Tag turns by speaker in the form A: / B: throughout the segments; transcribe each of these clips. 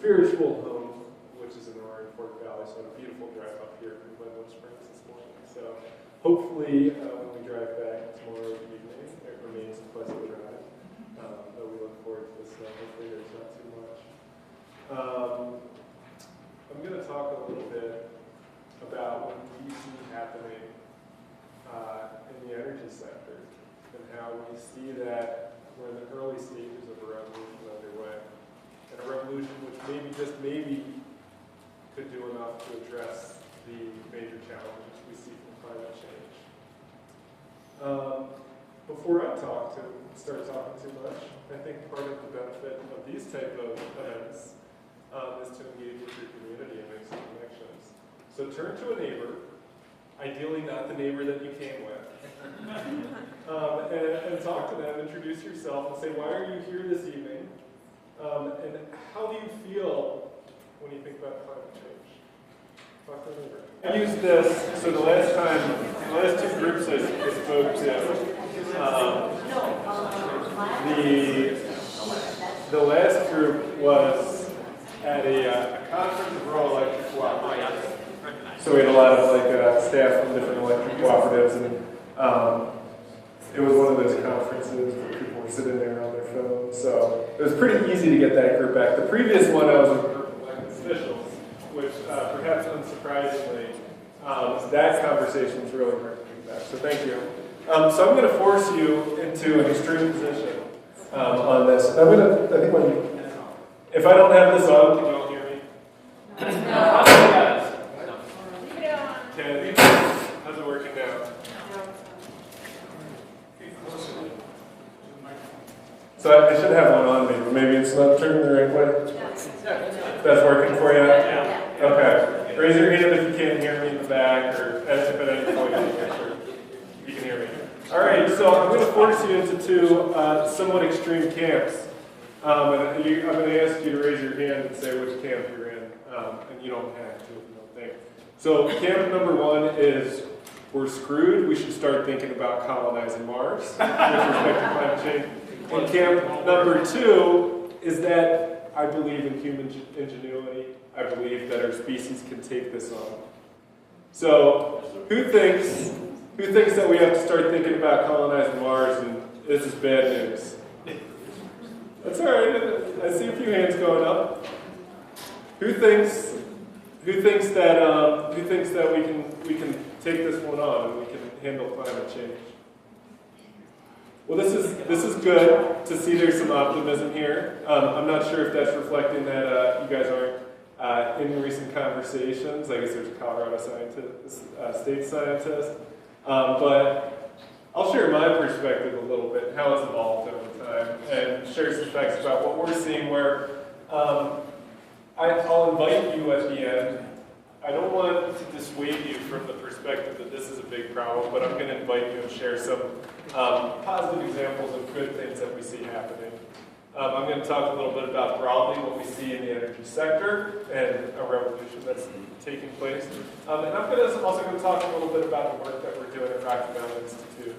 A: spiritual home, which is in the Roaring Fork Valley, so a beautiful drive up here from Glenwood Springs this morning. So hopefully when we drive back tomorrow evening, it remains a pleasant drive. But we look forward to this. Hopefully there's not too much. I'm going to talk a little bit about what we see happening in the energy sector and how we see that we're in the early stages of a revolution underway. And a revolution which maybe, just maybe, could do enough to address the major challenges we see from climate change. Before I start talking too much, I think part of the benefit of these type of events is to engage with your community and make some connections. So turn to a neighbor, ideally not the neighbor that you came with, and talk to them, introduce yourself, and say, why are you here this evening? And how do you feel when you think about climate change? Talk to a neighbor. I used this, so the last two groups I spoke to, the last group was at a conference of rural electric cooperatives. So we had a lot of staff from different electric cooperatives, and it was one of those conferences where people were sitting there on their phones. So it was pretty easy to get that group back. The previous one I was with elected officials, which perhaps unsurprisingly, that conversation was really hard to get back. So thank you. So I'm going to force you into an extreme position on this. If I don't have this on, can you all hear me? Okay. How's it working now? So I should have one on me, but maybe it's not turning the right way. That's working for you? Yeah. Okay. Raise your hand if you can't hear me in the back, or if at any point you can hear me. All right, so I'm going to force you into two somewhat extreme camps. I'm going to ask you to raise your hand and say which camp you're in, and you don't have to if you don't think. So camp number one is we're screwed. We should start thinking about colonizing Mars with respect to climate change. And camp number two is that I believe in human ingenuity. I believe that our species can take this on. So who thinks that we have to start thinking about colonizing Mars and this is bad news? That's all right. I see a few hands going up. Who thinks that we can take this one on and we can handle climate change? Well, this is good to see there's some optimism here. I'm not sure if that's reflecting that you guys aren't in recent conversations. I guess there's a Colorado state scientist. But I'll share my perspective a little bit, how it's evolved over time, and share some facts about what we're seeing where I'll invite you at the end. I don't want to dissuade you from the perspective that this is a big problem, but I'm going to invite you and share some positive examples of good things that we see happening. I'm going to talk a little bit about broadly what we see in the energy sector and a revolution that's taking place. And I'm also going to talk a little bit about the work that we're doing at Rocky Mountain Institute.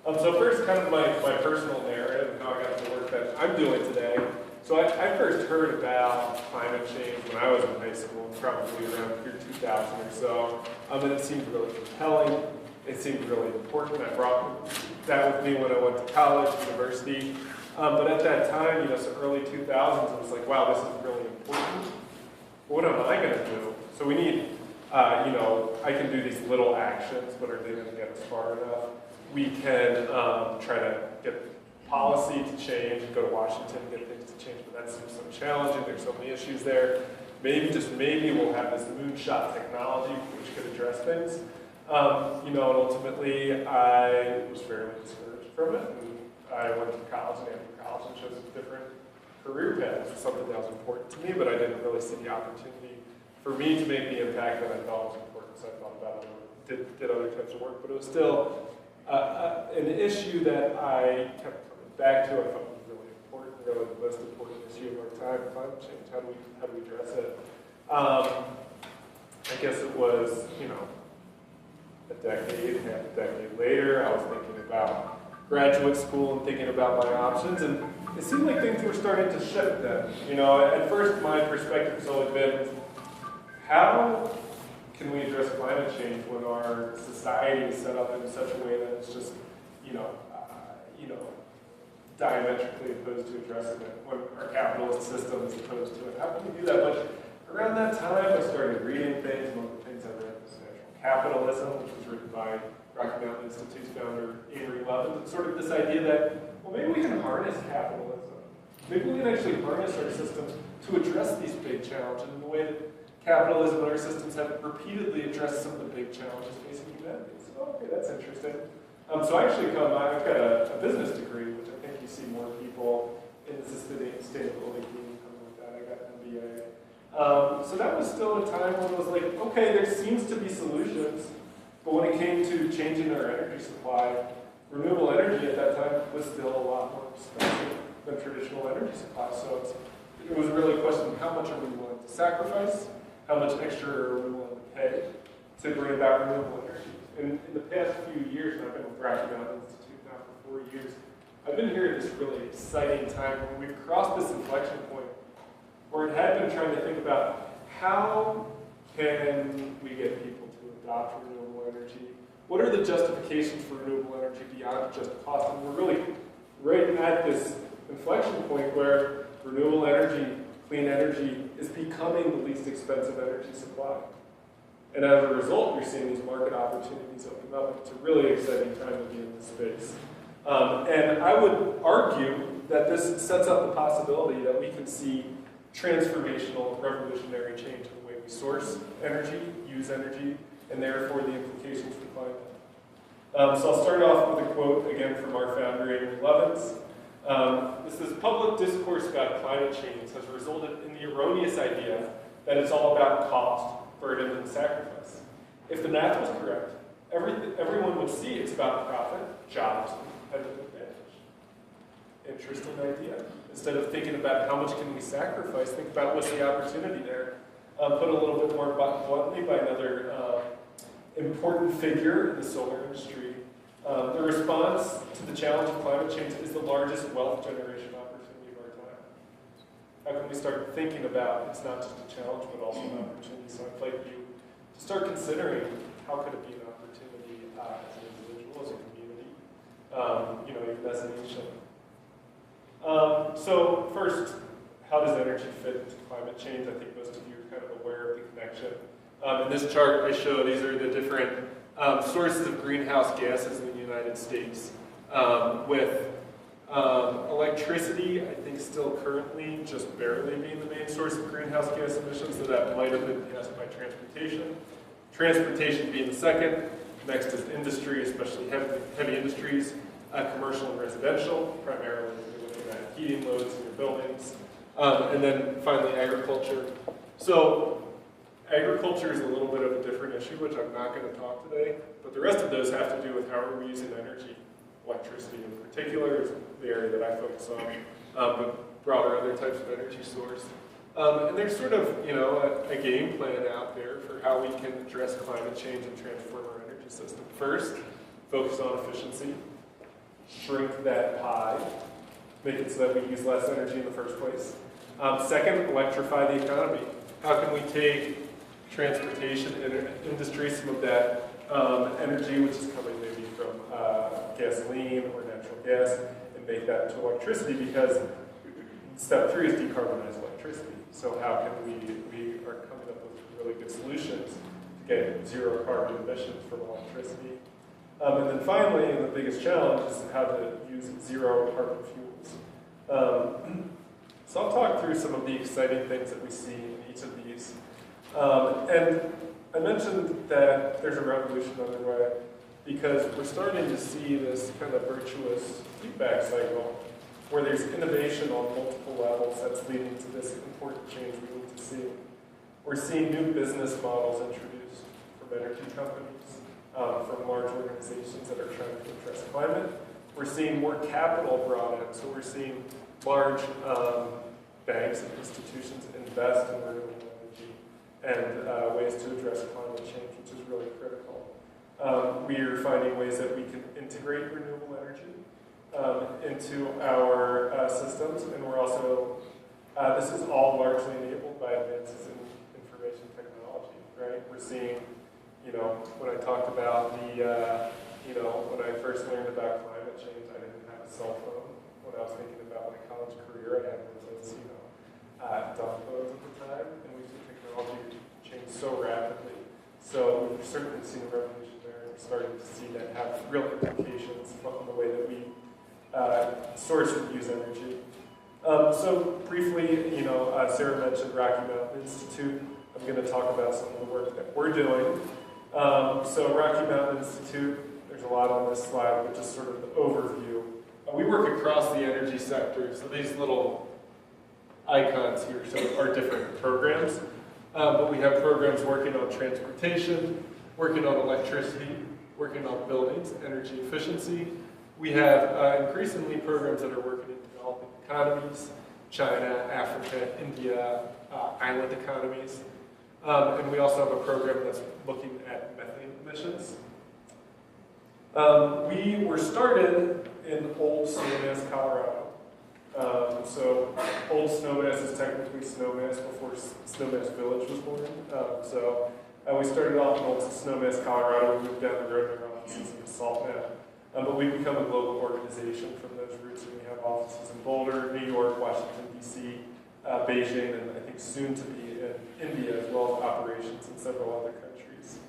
A: So first, kind of my personal narrative and how I got to the work that I'm doing today. So I first heard about climate change when I was in high school, probably around year 2000 or so. And it seemed really compelling. It seemed really important. I brought that with me when I went to college, university. But at that time, so early 2000s, it was like, wow, this is really important. What am I going to do? So we need, I can do these little actions, but are they going to get us far enough? We can try to get policy to change and go to Washington and get things to change, but that seems so challenging. There's so many issues there. Maybe, just maybe, we'll have this moonshot technology which could address things. And ultimately, I was fairly discouraged from it. And I went to college, and after college, and chose a different career path. It was something that was important to me, but I didn't really see the opportunity for me to make the impact that I thought was important. So I thought about it, did other types of work, but it was still an issue that I kept coming back to. I thought was really important, really the most important issue of our time, climate change. How do we address it? I guess it was, a decade, half a decade later, I was thinking about graduate school and thinking about my options, and it seemed like things were starting to shift then. You know, at first my perspective has always been, how can we address climate change when our society is set up in such a way that it's just, you know, diametrically opposed to addressing it, when our capitalist system is opposed to it? How can we do that? But around that time, I started reading things. One of the things I read was Natural Capitalism, which was written by Rocky Mountain Institute's founder, Avery Levin. It's sort of this idea that, well, maybe we can harness capitalism. Maybe we can actually harness our systems to address these big challenges in the way that capitalism and our systems have repeatedly addressed some of the big challenges facing humanity. So, okay, that's interesting. So I actually I've got a business degree, which I think you see more people in the sustainability community coming with that. I got an MBA. So that was still a time when it was like, okay, there seems to be solutions, but when it came to changing our energy supply, renewable energy at that time was still a lot more expensive than traditional energy supply. So it was really a question of how much are we willing to sacrifice, how much extra are we willing to pay to bring about renewable energy. And in the past few years, and I've been with Rocky Mountain Institute now for 4 years, I've been here at this really exciting time when we've crossed this inflection point where it had been trying to think about how can we get people to adopt renewable energy? What are the justifications for renewable energy beyond just cost? And we're really right at this inflection point where renewable energy, clean energy, is becoming the least expensive energy supply. And as a result, you're seeing these market opportunities open up. It's a really exciting time to be in this space. And I would argue that this sets up the possibility that we can see transformational, revolutionary change in the way we source energy, use energy, and therefore the implications for climate. So I'll start off with a quote again from our founder, Avery Levins. This says, "Public discourse about climate change has resulted in the erroneous idea that it's all about cost, burden, and sacrifice. If the math was correct, everyone would see it's about profit, jobs, and competitive advantage." Interesting idea. Instead of thinking about how much can we sacrifice, think about what's the opportunity there. Put a little bit more bluntly by another important figure in the solar industry. The response to the challenge of climate change is the largest wealth generation opportunity of our time. How can we start thinking about it's not just a challenge, but also an opportunity? So I invite you to start considering how could it be an opportunity as an individual, as a community, even as a nation. So first, how does energy fit into climate change? I think most of you are kind of aware of the connection. In this chart I show, these are the different sources of greenhouse gases in the United States, with electricity, I think, still currently just barely being the main source of greenhouse gas emissions, so that might have been passed by transportation. Transportation being the second. Next is industry, especially heavy industries, commercial and residential, primarily if you're looking at heating loads in your buildings, and then finally agriculture. So agriculture is a little bit of a different issue, which I'm not going to talk today, but the rest of those have to do with how are we using energy. Electricity in particular is the area that I focus on, but broader other types of energy source. And there's sort of, a game plan out there for how we can address climate change and transform our energy system. First, focus on efficiency, shrink that pie, make it so that we use less energy in the first place. Second, electrify the economy. How can we take transportation industry, some of that energy, which is coming maybe from gasoline or natural gas, and make that into electricity, because step 3 is decarbonize electricity. So how can we are coming up with really good solutions to get zero carbon emissions from electricity. And then finally, and the biggest challenge is how to use zero carbon fuels. So I'll talk through some of the exciting things that we see in each of these. And I mentioned that there's a revolution underway because we're starting to see this kind of virtuous feedback cycle where there's innovation on multiple levels that's leading to this important change we need to see. We're seeing new business models introduced from energy companies, from large organizations that are trying to address climate. We're seeing more capital brought in, so we're seeing large banks and institutions invest in renewable energy and ways to address climate change, which is really critical. We are finding ways that we can integrate renewable energy into our systems, and we're also, this is all largely enabled by advances in information technology, right? We're seeing, you know, when I talked about the, you know, when I first learned about climate change, I didn't have a cell phone. When I was thinking about my college career, I had one of those, you know, dumb phones at the time, and we've seen technology change so rapidly. So we've certainly seen a revolution there, and we're starting to see that have real implications on the way that we source and use energy. So briefly, you know, Sarah mentioned Rocky Mountain Institute. I'm going to talk about some of the work that we're doing. So Rocky Mountain Institute, there's a lot on this slide, but just sort of the overview. We work across the energy sector, so these little icons here are different programs. But we have programs working on transportation, working on electricity, working on buildings, energy efficiency. We have increasingly programs that are working in developing economies, China, Africa, India, island economies. And we also have a program that's looking at methane emissions. We were started in Old Snowmass, Colorado. So Old Snowmass is technically Snowmass before Snowmass Village was born. We started off in Old Snowmass, Colorado. We moved down the road to our offices in Salt Net. But we've become a global organization from those roots, and we have offices in Boulder, New York, Washington, D.C., Beijing, and I think soon to be in India, as well as operations in several other countries.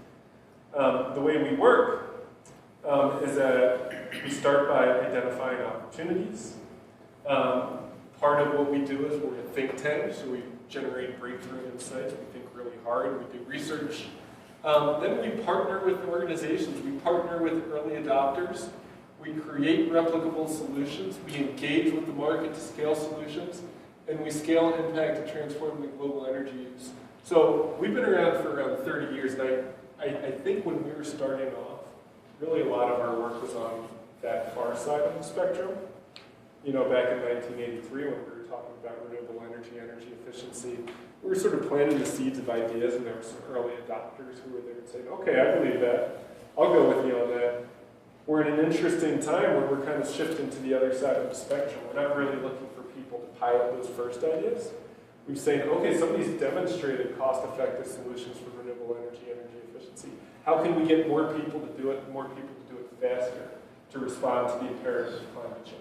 A: The way we work is that we start by identifying opportunities. Part of what we do is we're a think tank, so we generate breakthrough insights. We think really hard. We do research. Then we partner with organizations. We partner with early adopters. We create replicable solutions. We engage with the market to scale solutions. And we scale impact to transform the global energy use. So we've been around for around 30 years, and I think when we were starting off, really a lot of our work was on that far side of the spectrum. You know, back in 1983, when we were talking about renewable energy, energy efficiency, we were sort of planting the seeds of ideas, and there were some early adopters who were there saying, okay, I believe that. I'll go with you on that. We're in an interesting time where we're kind of shifting to the other side of the spectrum. We're not really looking for people to pilot those first ideas. We're saying, okay, somebody's demonstrated cost-effective solutions for renewable energy, energy efficiency. How can we get more people to do it, more people to do it faster to respond to the imperative of climate change?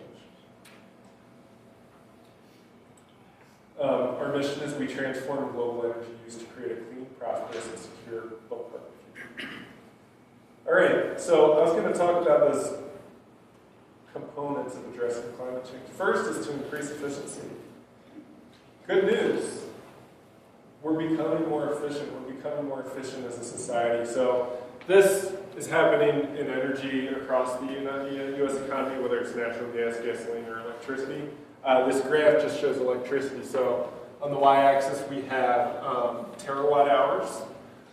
A: Our mission is we transform global energy use to create a clean, prosperous, and secure low-carbon future. All right, so I was going to talk about those components of addressing climate change. First is to increase efficiency. Good news. We're becoming more efficient. We're becoming more efficient as a society. So this is happening in energy across the U.S. economy, whether it's natural gas, gasoline, or electricity. This graph just shows electricity. So on the y-axis, we have terawatt hours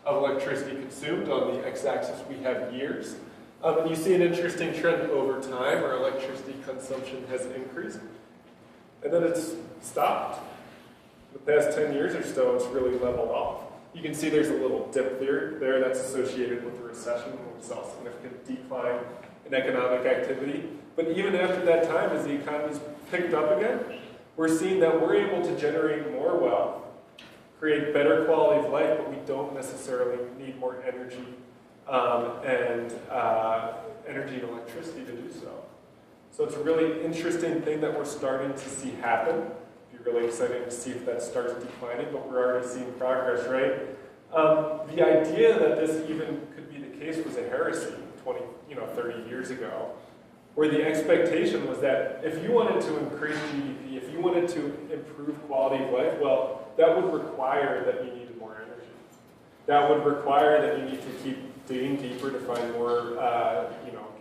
A: of electricity consumed. On the x-axis, we have years. And you see an interesting trend over time. Our electricity consumption has increased. And then it's stopped. The past 10 years or so, it's really leveled off. You can see there's a little dip there that's associated with the recession, when we saw a significant decline in economic activity. But even after that time, as the economy's picked up again, we're seeing that we're able to generate more wealth, create better quality of life, but we don't necessarily need more energy energy and electricity to do so. So it's a really interesting thing that we're starting to see happen. It'd be really exciting to see if that starts declining, but we're already seeing progress, right? The idea that this even could be the case was a heresy 30 years ago, where the expectation was that if you wanted to increase GDP, if you wanted to improve quality of life, well, that would require that you needed more energy. That would require that you need to keep digging deeper to find more,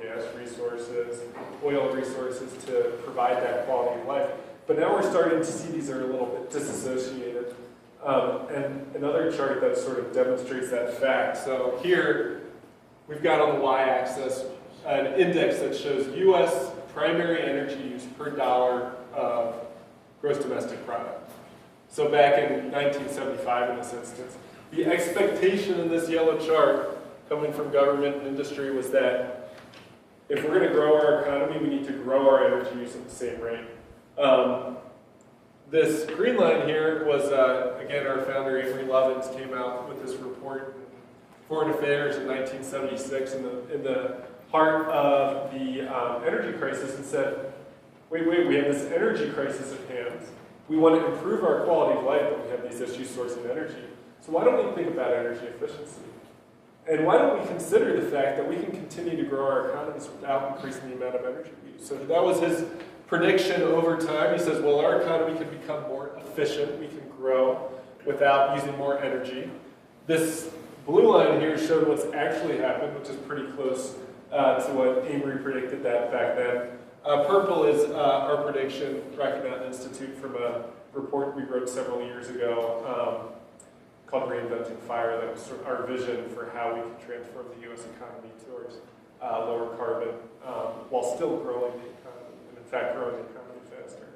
A: gas resources, oil resources to provide that quality of life. But now we're starting to see these are a little bit disassociated. And another chart that sort of demonstrates that fact. So here, we've got on the y-axis an index that shows U.S. primary energy use per dollar of gross domestic product. So back in 1975 in this instance, the expectation in this yellow chart coming from government and industry was that if we're going to grow our economy, we need to grow our energy use at the same rate. This green line here was, again, our founder Avery Lovins came out with this report in Foreign Affairs in 1976 in the heart of the energy crisis and said, wait, we have this energy crisis at hand. We want to improve our quality of life, but we have these issues sourcing energy. So why don't we think about energy efficiency? And why don't we consider the fact that we can continue to grow our economies without increasing the amount of energy we use? So that was his prediction over time. He says, well, our economy can become more efficient. We can grow without using more energy. This blue line here showed what's actually happened, which is pretty close to what Avery predicted that back then. Purple is our prediction, Rocky Mountain Institute, from a report we wrote several years ago called Reinventing Fire. That was sort of our vision for how we can transform the U.S. economy towards lower carbon while still growing the economy, and in fact growing the economy faster.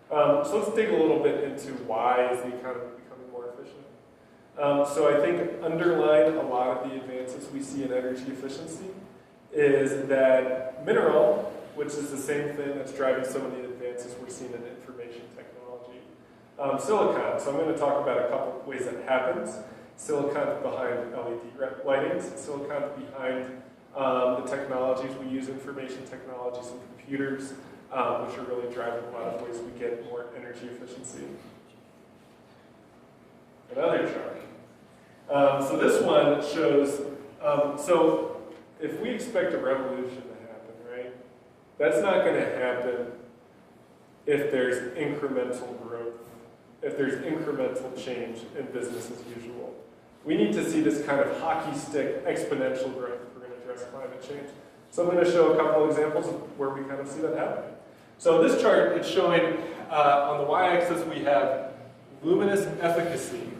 A: So let's dig a little bit into why is the economy becoming more efficient. So I think underlying a lot of the advances we see in energy efficiency is that mineral, which is the same thing that's driving some of the advances we're seeing in information technology. Silicon, so I'm going to talk about a couple of ways that happens. Silicon behind LED lighting, silicon behind the technologies we use, information technologies and computers, which are really driving a lot of ways we get more energy efficiency. Another chart. So this one shows, so if we expect a revolution to happen, right, that's not going to happen if there's incremental growth, if there's incremental change in business as usual. We need to see this kind of hockey stick exponential growth if we're going to address climate change. So I'm going to show a couple examples of where we kind of see that happening. So this chart, it's showing on the y-axis we have luminous efficacy,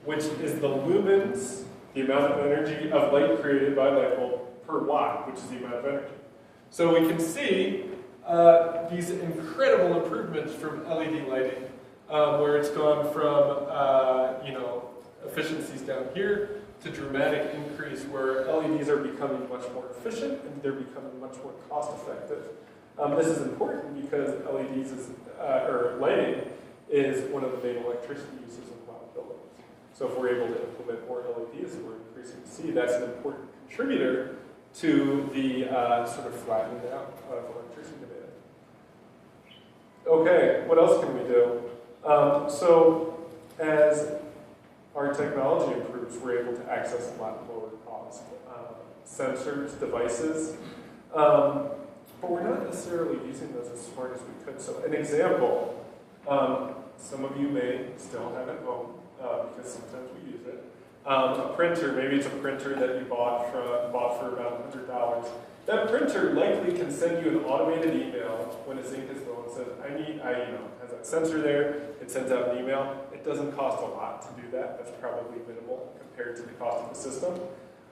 A: which is the lumens, the amount of energy of light created by a light bulb per watt, which is the amount of energy. So we can see these incredible improvements from LED lighting, where it's gone from efficiencies down here to dramatic increase where LEDs are becoming much more efficient and they're becoming much more cost effective. This is important because LEDs or lighting is one of the main electricity uses in a lot of buildings. So if we're able to implement more LEDs, we're increasing C. That's an important contributor to the sort of flattening out of electricity demand. Okay, what else can we do? So as our technology improves, we're able to access a lot lower cost sensors, devices, but we're not necessarily using those as smart as we could. So an example, some of you may still have at home, because sometimes we use it. A printer, maybe it's a printer that you bought for about $100. That printer likely can send you an automated email when its ink is low and says, has that sensor there, it sends out an email. It doesn't cost a lot to do that. That's probably minimal compared to the cost of the system.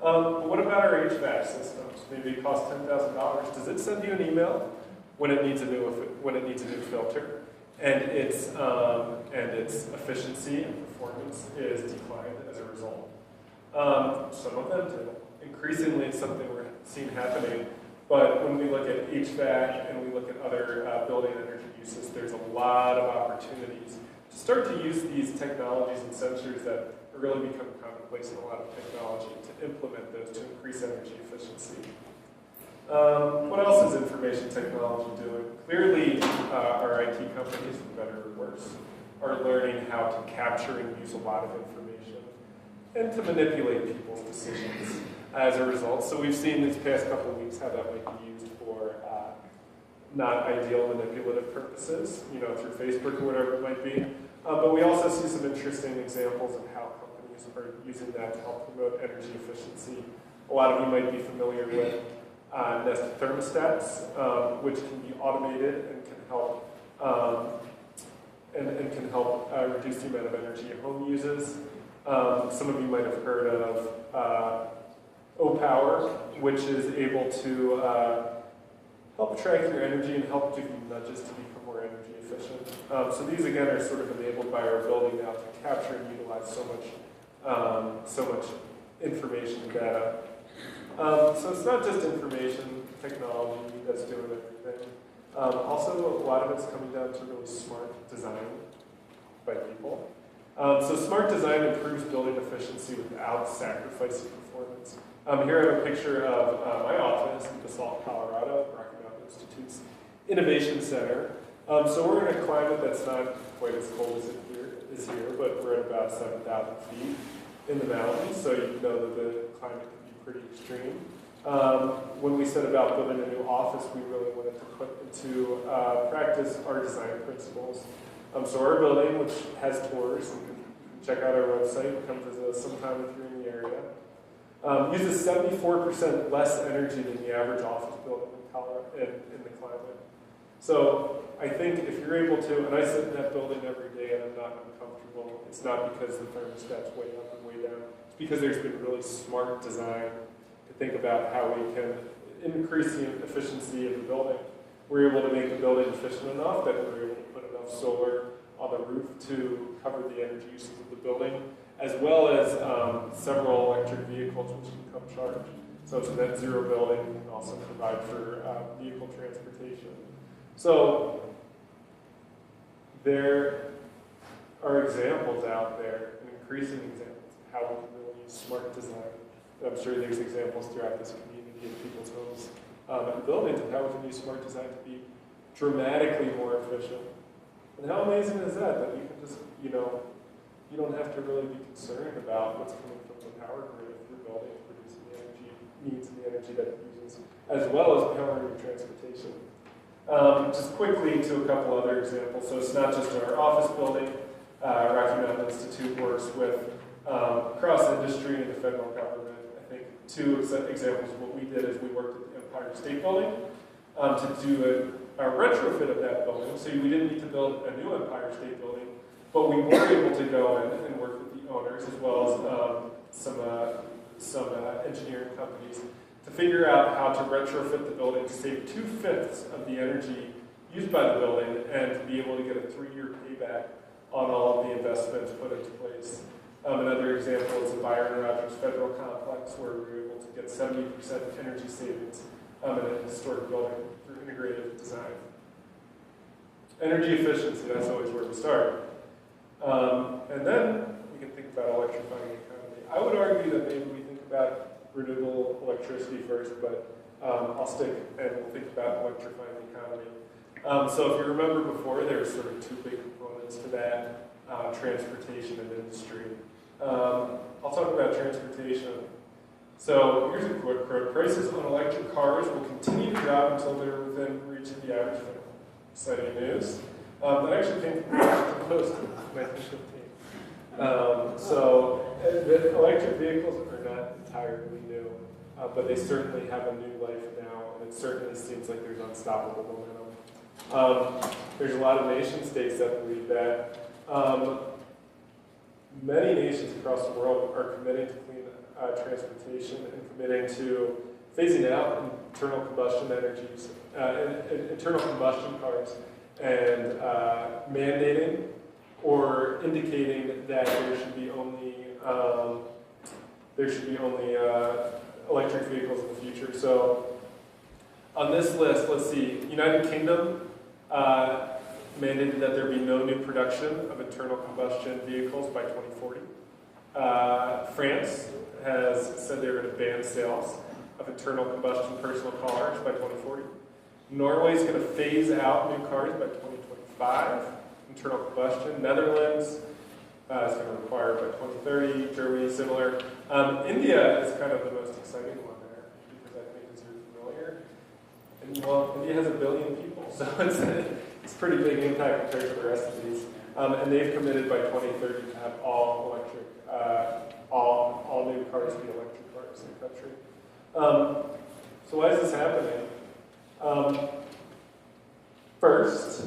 A: But what about our HVAC systems? Maybe it costs $10,000. Does it send you an email when it needs a new filter? And its efficiency and performance is declined as a result. Some of them do. Increasingly, it's something we're seeing happening. But when we look at HVAC and we look at other building energy uses, there's a lot of opportunities to start to use these technologies and sensors that really become commonplace in a lot of technology to implement those to increase energy efficiency. What else is information technology doing? Clearly, our IT companies, for better or worse, are learning how to capture and use a lot of information and to manipulate people's decisions as a result. So we've seen these past couple of weeks how that might be used for not ideal manipulative purposes, through Facebook or whatever it might be. But we also see some interesting examples of how companies are using that to help promote energy efficiency. A lot of you might be familiar with nested thermostats, which can be automated and can help reduce the amount of energy a home uses. Some of you might have heard of O-Power, which is able to help track your energy and help give you nudges to become more energy efficient. So these again are sort of enabled by our building now to capture and utilize so much information and data. So it's not just information, technology that's doing everything. Also, a lot of it's coming down to really smart design by people. So smart design improves building efficiency without sacrificing performance. Here I have a picture of my office in Basalt, Colorado, Rocky Mountain Institute's Innovation Center. So we're in a climate that's not quite as cold as it is here, but we're at about 7,000 feet in the mountains, so you know that the climate can be pretty extreme. When we set about building a new office, we really wanted to put into practice our design principles. So our building, which has tours, and you can check out our website, come visit us sometime if you're in the area, uses 74% less energy than the average office building in Colorado, in the climate. So I think if you're able to, and I sit in that building every day and I'm not uncomfortable, it's not because the thermostat's way up and way down. It's because there's been really smart design to think about how we can increase the efficiency of the building. We're able to make the building efficient enough that we're able to put enough solar on the roof to cover the energy uses of the building, as well as several electric vehicles which can come charge. So it's a net zero building and can also provide for vehicle transportation. So there are examples out there, and increasing examples of how we can really use smart design. And I'm sure there's examples throughout this community of people's homes and buildings of how we can use smart design to be dramatically more efficient. And how amazing is that you can just, you don't have to really be concerned about what's coming from the power grid if your building is producing the energy it needs and the energy that it uses, as well as powering your transportation. Just quickly to a couple other examples. So it's not just our office building. Rocky Mountain Institute works with across industry and the federal government. I think two examples of what we did is we worked at the Empire State Building to do a retrofit of that building. So we didn't need to build a new Empire State Building, but we were able to go in and work with the owners as well as some engineering companies to figure out how to retrofit the building to save 2/5 of the energy used by the building and to be able to get a 3-year payback on all of the investments put into place. Another example is the Byron Rogers Federal Complex, where we were able to get 70% energy savings in a historic building through integrated design. Energy efficiency, that's always where we start. And then we can think about electrifying the economy. I would argue that maybe we think about renewable electricity first, but I'll stick and we'll think about electrifying the economy. So if you remember before, there were sort of two big components to that, transportation and industry. I'll talk about transportation. So here's a quick quote. Prices on electric cars will continue to drop until they're within reach of the average fare. Exciting news. That actually came from the Washington Post in 1915. So the electric vehicles are not entirely new, but they certainly have a new life now, and it certainly seems like there's unstoppable momentum. There's a lot of nation states that believe that. Many nations across the world are committing to clean transportation and committing to phasing out internal combustion energies, internal combustion cars, and mandating or indicating that there should be only electric vehicles in the future. So on this list, let's see, United Kingdom mandated that there be no new production of internal combustion vehicles by 2040. France has said they're going to ban sales of internal combustion personal cars by 2040. Norway is going to phase out new cars by 2025, internal combustion. Netherlands is going to require by 2030. Germany is similar. India is kind of the most exciting one there, because I think as you're familiar, and well, India has 1 billion people, so it's a pretty big impact compared to the rest of these. And they've committed by 2030 to have all electric, all new cars be electric cars in the country. So why is this happening? First,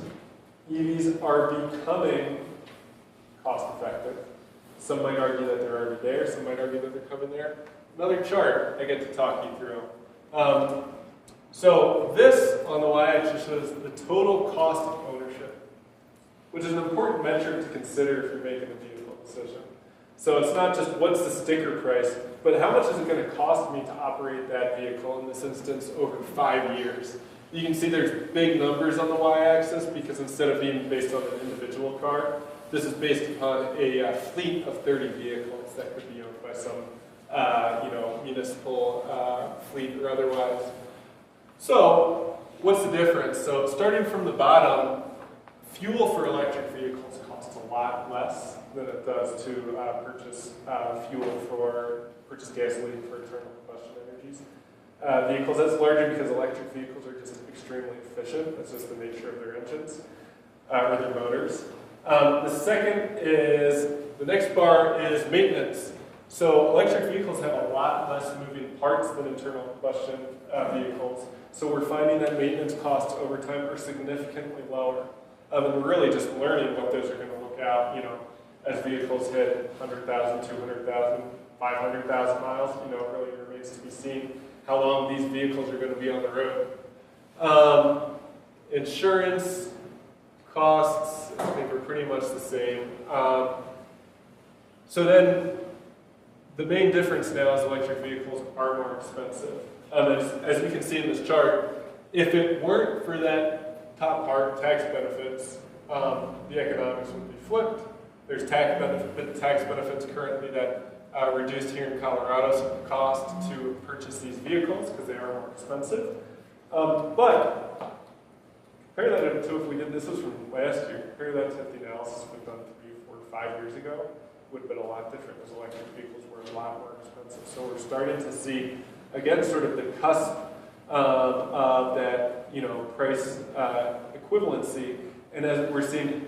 A: EVs are becoming cost-effective. Some might argue that they're already there. Some might argue that they're coming there. Another chart I get to talk you through. So this on the y-axis shows the total cost of ownership, which is an important metric to consider if you're making a vehicle decision. So it's not just what's the sticker price, but how much is it going to cost me to operate that vehicle, in this instance, over 5 years. You can see there's big numbers on the y-axis because instead of being based on an individual car, this is based upon a fleet of 30 vehicles that could be owned by some municipal fleet or otherwise. So what's the difference? So starting from the bottom, fuel for electric vehicles costs a lot less than it does to purchase gasoline for internal combustion energies. Vehicles, that's largely because electric vehicles are just extremely efficient. That's just the nature of their engines, or their motors. The next bar is maintenance. So electric vehicles have a lot less moving parts than internal combustion vehicles. So we're finding that maintenance costs over time are significantly lower. And we're really just learning what those are going to look out, as vehicles hit 100,000, 200,000, 500,000 miles, it really remains to be seen how long these vehicles are going to be on the road. Insurance costs, I think, are pretty much the same. So then, the main difference now is electric vehicles are more expensive. As you can see in this chart, if it weren't for that top part, tax benefits, the economics would be flipped. There's tax benefits currently that reduced here in Colorado's cost to purchase these vehicles because they are more expensive. But compare that to if we did, this was from last year, compare that to the analysis we've done 3, 4, 5 years ago, would have been a lot different because electric vehicles were a lot more expensive. So we're starting to see, again, sort of the cusp of that, price equivalency. And as we're seeing,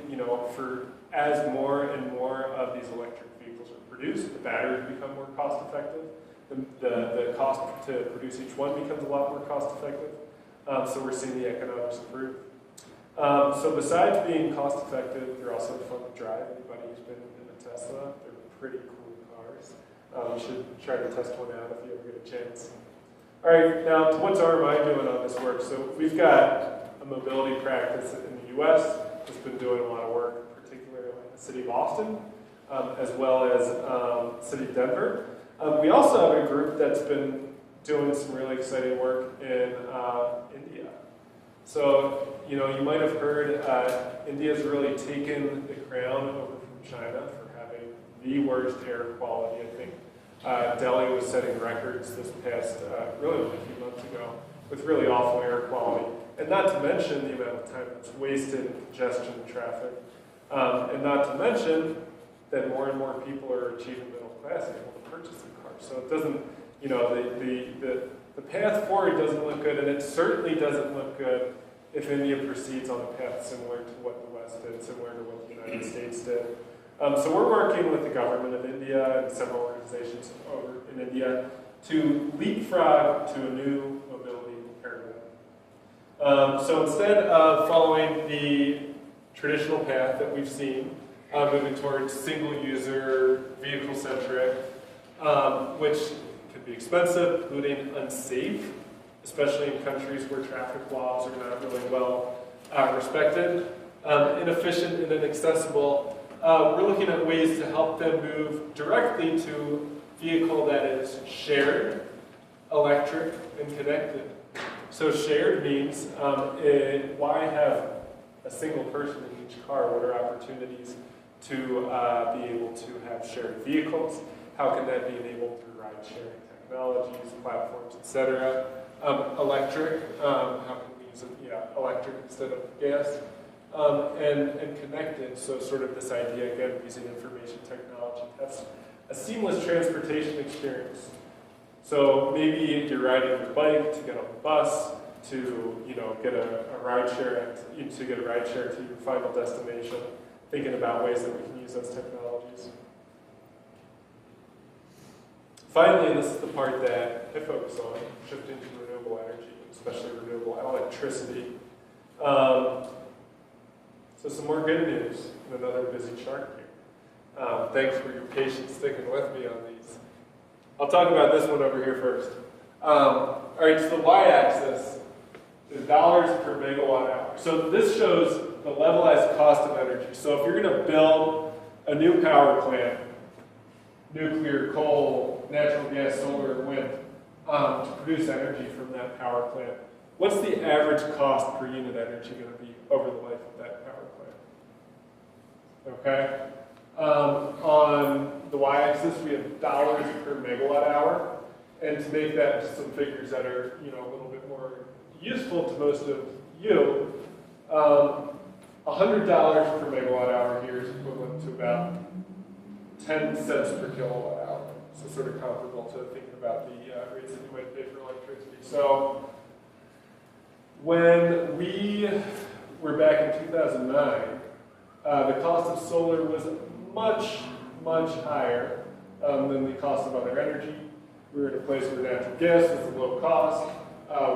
A: as more and more of these electric vehicles are produced, the batteries become more cost effective. The cost to produce each one becomes a lot more cost effective. So we're seeing the economics improve. So besides being cost effective, they're also fun to drive. Anybody who's been in a Tesla, they're pretty cool cars. You should try to test one out if you ever get a chance. All right, now what's RMI doing on this work? So we've got a mobility practice in the U.S. that's been doing a lot of work, particularly in the city of Austin, as well as the city of Denver. We also have a group that's been doing some really exciting work in India. So, you might have heard India's really taken the crown over from China for having the worst air quality. I think Delhi was setting records this past, really only a few months ago, with really awful air quality. And not to mention the amount of time that's wasted in congestion and traffic. And not to mention that more and more people are achieving middle class and able to purchase a car. So it doesn't, the path forward doesn't look good, and it certainly doesn't look good if India proceeds on a path similar to what the West did, similar to what the United States did. So we're working with the government of India and several organizations over in India to leapfrog to a new mobility paradigm. So instead of following the traditional path that we've seen, moving towards single-user, vehicle-centric, which can be expensive, including unsafe, especially in countries where traffic laws are not really well respected, inefficient and inaccessible. We're looking at ways to help them move directly to a vehicle that is shared, electric, and connected. So shared means, why have a single person in each car? What are opportunities to be able to have shared vehicles? How can that be enabled through ride-sharing technologies, platforms, etc.? Electric, how can we use electric instead of gas? And connected, so sort of this idea, again, using information technology. That's a seamless transportation experience. So maybe you're riding your bike to get on the bus, to get a ride share to your final destination, thinking about ways that we can use those technologies. Finally, this is the part that I focus on, shifting to renewable energy, especially renewable electricity. So some more good news and another busy chart here. Thanks for your patience sticking with me on these. I'll talk about this one over here first. All right, so the y-axis is dollars per megawatt hour. So this shows the levelized cost of energy. So if you're going to build a new power plant, nuclear, coal, natural gas, solar, and wind to produce energy from that power plant. What's the average cost per unit energy going to be over the life of that power plant? Okay. On the y-axis, we have dollars per megawatt hour, and to make that into some figures that are a little bit more useful to most of you, $100 per megawatt hour here is equivalent to about 10 cents per kilowatt hour. So sort of comparable to thinking about the rates that you might pay for electricity. So when we were back in 2009, the cost of solar was much, much higher than the cost of other energy. We were at a place where natural gas was the low cost,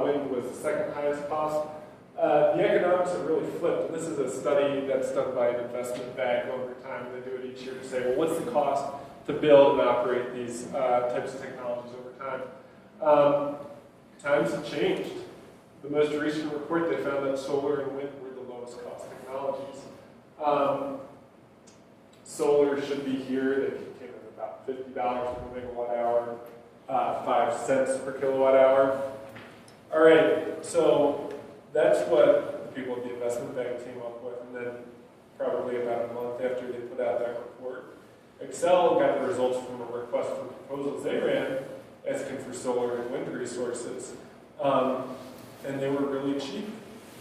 A: wind was the second highest cost. The economics have really flipped, and this is a study that's done by an investment bank over time. They do it each year to say, well, what's the cost to build and operate these types of technologies over time? Times have changed. The most recent report, they found that solar and wind were the lowest cost technologies. Solar should be here. They came in about $50 per megawatt hour, 5 cents per kilowatt hour. All right, so that's what the people at the investment bank came up with, and then probably about a month after they put out that report, Excel got the results from a request for proposals they ran asking for solar and wind resources, and they were really cheap.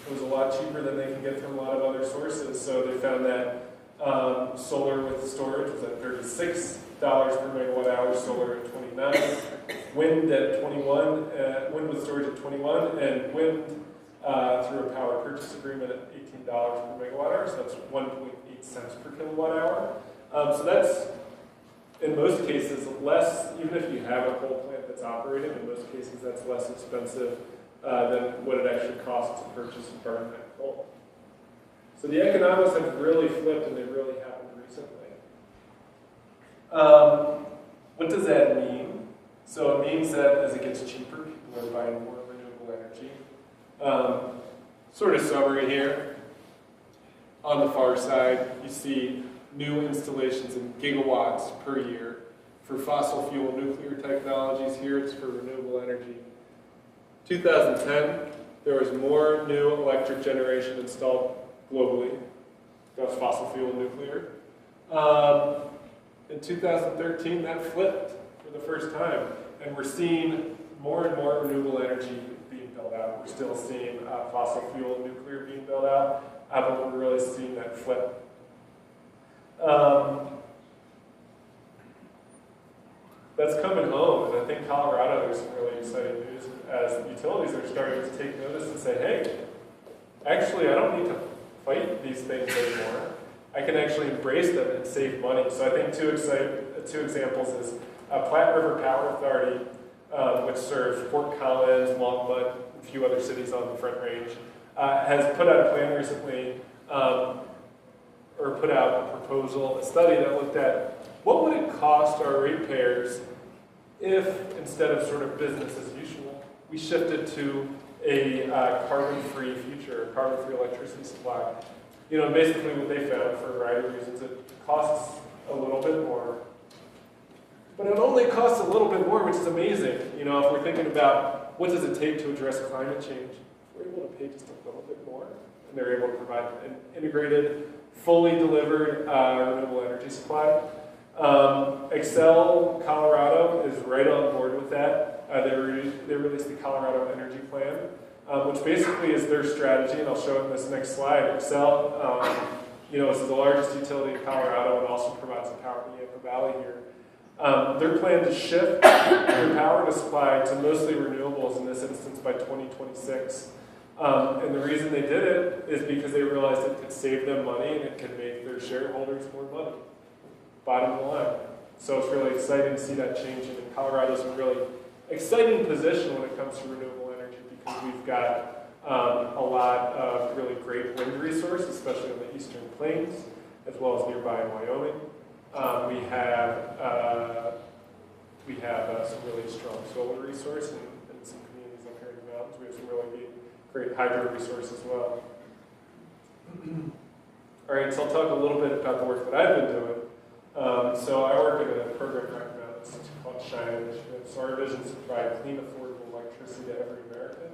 A: It was a lot cheaper than they can get from a lot of other sources, so they found that solar with storage was at $36 per megawatt hour, solar at 29, wind at 21, wind with storage at 21, and wind through a power purchase agreement at $18 per megawatt hour, so that's 1.8 cents per kilowatt hour. So that's, in most cases, less, even if you have a coal plant that's operating, in most cases that's less expensive than what it actually costs to purchase and burn that coal. So the economics have really flipped, and they really happened recently. What does that mean? So it means that as it gets cheaper, people are buying more renewable energy. Sort of summary here. On the far side, you see new installations in gigawatts per year for fossil fuel nuclear technologies. Here it's for renewable energy. 2010, there was more new electric generation installed globally. That was fossil fuel and nuclear. In 2013, that flipped for the first time, and we're seeing more and more renewable energy being built out. We're still seeing fossil fuel and nuclear being built out, but we're really seeing that flip. That's coming home, and I think Colorado, there's some really exciting news as utilities are starting to take notice and say, hey, actually I don't need to fight these things anymore. I can actually embrace them and save money. So I think two examples is Platte River Power Authority, which serves Fort Collins, Longmont, and a few other cities on the Front Range, has put out a plan recently, or put out a proposal, a study that looked at what would it cost our ratepayers if, instead of sort of business as usual, we shifted to a carbon-free future, a carbon-free electricity supply. Basically what they found, for a variety of reasons, it costs a little bit more. But it only costs a little bit more, which is amazing. If we're thinking about what does it take to address climate change, we're able to pay just a little bit more, and they're able to provide an integrated, fully delivered renewable energy supply. Excel Colorado is right on board with that. They released the Colorado Energy Plan, which basically is their strategy, and I'll show it in this next slide. Excel, this is the largest utility in Colorado and also provides the power to the Yampa Valley here. Their plan to shift their power to supply to mostly renewables, in this instance by 2026. And the reason they did it is because they realized it could save them money and it could make their shareholders more money. Bottom line. So it's really exciting to see that changing. And Colorado's in a really exciting position when it comes to renewable energy because we've got a lot of really great wind resource, especially on the eastern plains, as well as nearby in Wyoming. We have some really strong solar resource in some communities up here in the mountains. We have some really great hydro resource as well. All right, so I'll talk a little bit about the work that I've been doing. So I work at a program right now that's called Shine Initiative. So our vision is to provide clean, affordable electricity to every American.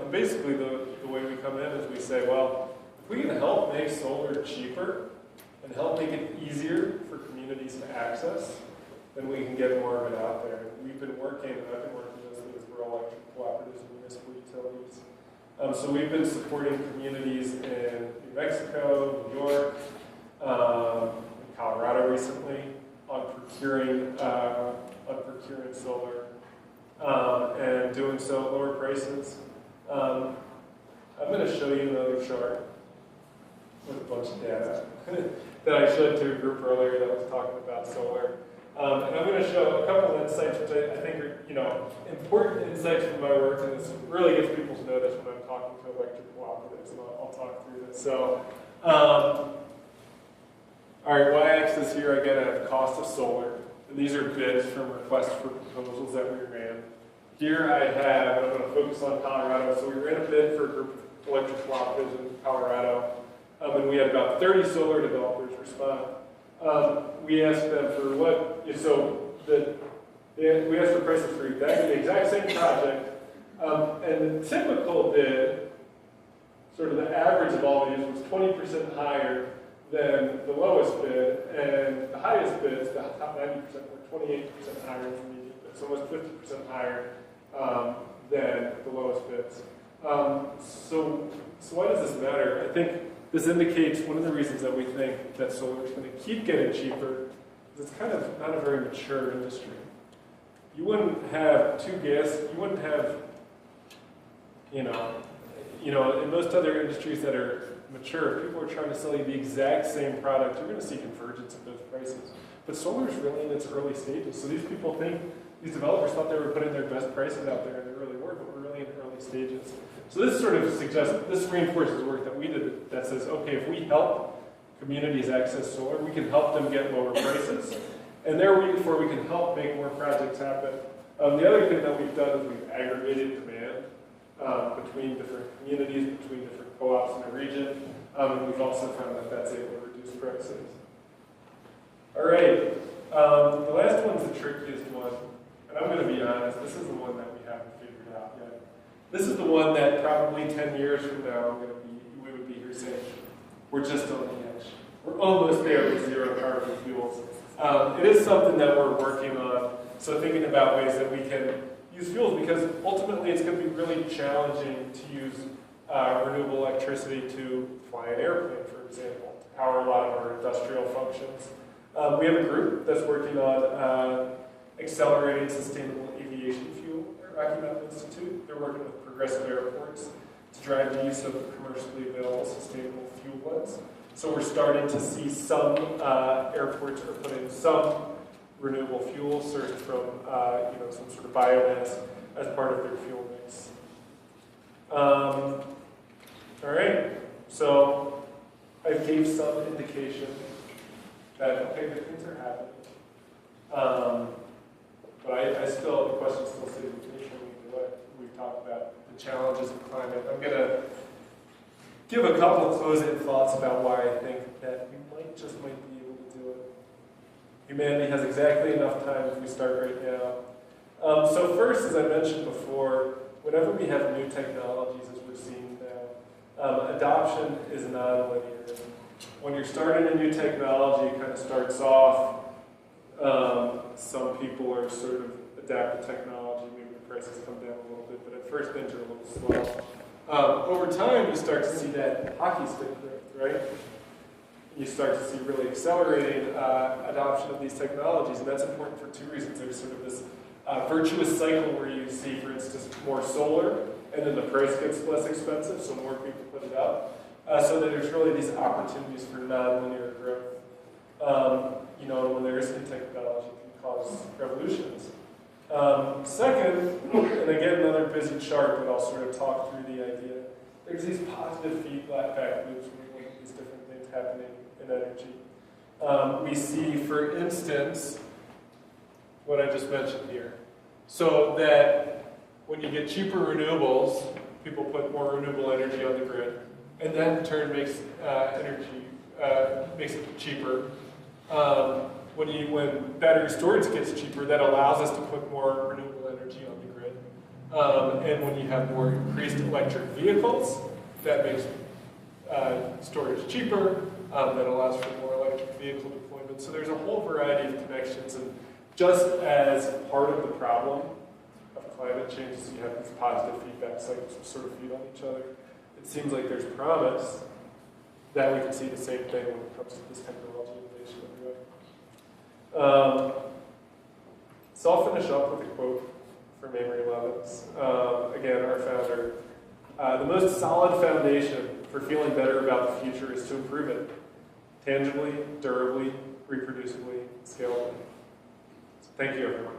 A: And basically the way we come in is we say, well, if we can help make solar cheaper and help make it easier for communities to access, then we can get more of it out there. I've been working mostly with rural electric cooperatives and municipal utilities. So we've been supporting communities in New Mexico, New York, Colorado recently on procuring solar and doing so at lower prices. I'm going to show you another chart with a bunch of data that I showed to a group earlier that was talking about solar. And I'm going to show a couple of insights which I think are important insights from my work, and this really gets people's notice when I'm talking to electric cooperatives, and I'll talk through this. So. All right, y-axis here, I get a cost of solar. And these are bids from requests for proposals that we ran. Here I have, and I'm going to focus on Colorado. So we ran a bid for a group of electric cooperatives in Colorado. And we had about 30 solar developers respond. We asked them for we asked for prices for the exact same project. And the typical bid, sort of the average of all these, was 20% higher than the lowest bid, and the highest bids, the top 90%, were 28% higher than the median bid, so almost 50% higher than the lowest bids. So why does this matter? I think this indicates one of the reasons that we think that solar is going to keep getting cheaper is it's kind of not a very mature industry. You wouldn't have in most other industries that are mature, if people are trying to sell you the exact same product, you're going to see convergence of those prices. But solar is really in its early stages. So these developers thought they were putting their best prices out there, and they really were, but we're really in early stages. So this sort of this reinforces work that we did that says, okay, if we help communities access solar, we can help them get lower prices. And therefore, we can help make more projects happen. The other thing that we've done is we've aggregated demand between different communities, between different co-ops in the region, and we've also found that that's able to reduce prices. All right, the last one's the trickiest one, and I'm going to be honest, this is the one that we haven't figured out yet. This is the one that probably 10 years from now we would be here saying, we're just on the edge. We're almost there with zero carbon fuels. It is something that we're working on, so thinking about ways that we can use fuels, because ultimately it's going to be really challenging to use renewable electricity to fly an airplane, for example, to power a lot of our industrial functions. We have a group that's working on accelerating sustainable aviation fuel at Rocky Mountain Institute. They're working with progressive airports to drive the use of commercially available sustainable fuel blends. So we're starting to see some airports are putting some renewable fuel sourced from some sort of biomass as part of their fuel mix. All right, so I gave some indication that okay, good things are happening, but the question still stays with me from what we've talked about, the challenges of climate. I'm going to give a couple of closing thoughts about why I think that we might be able to do it. Humanity has exactly enough time if we start right now. So first, as I mentioned before, whenever we have new technologies, as we're seeing now, adoption is non-linear. When you're starting a new technology, it kind of starts off, some people are sort of adapt to technology, maybe the prices come down a little bit, but at first things are a little slow. Over time, you start to see that hockey stick growth, right? You start to see really accelerating adoption of these technologies, and that's important for two reasons. There's sort of this virtuous cycle where you see, for instance, more solar, and then the price gets less expensive, so more people put it up. So that there's really these opportunities for nonlinear growth. When there is new technology, it can cause revolutions. Second, and again, another busy chart, but I'll sort of talk through the idea. There's these positive feedback loops where we look at these different things happening in energy. We see, for instance, what I just mentioned here. So that when you get cheaper renewables, people put more renewable energy on the grid, and that in turn makes makes it cheaper. When battery storage gets cheaper, that allows us to put more renewable energy on the grid. And when you have more increased electric vehicles, that makes storage cheaper. That allows for more electric vehicle deployment. So there's a whole variety of connections. And just as part of the problem of climate change is you have these positive feedback cycles that sort of feed on each other, it seems like there's promise that we can see the same thing when it comes to this technology innovation anyway. So I'll finish up with a quote from Amory Lovins, again, our founder. The most solid foundation for feeling better about the future is to improve it, tangibly, durably, reproducibly, scalably. So thank you, everyone.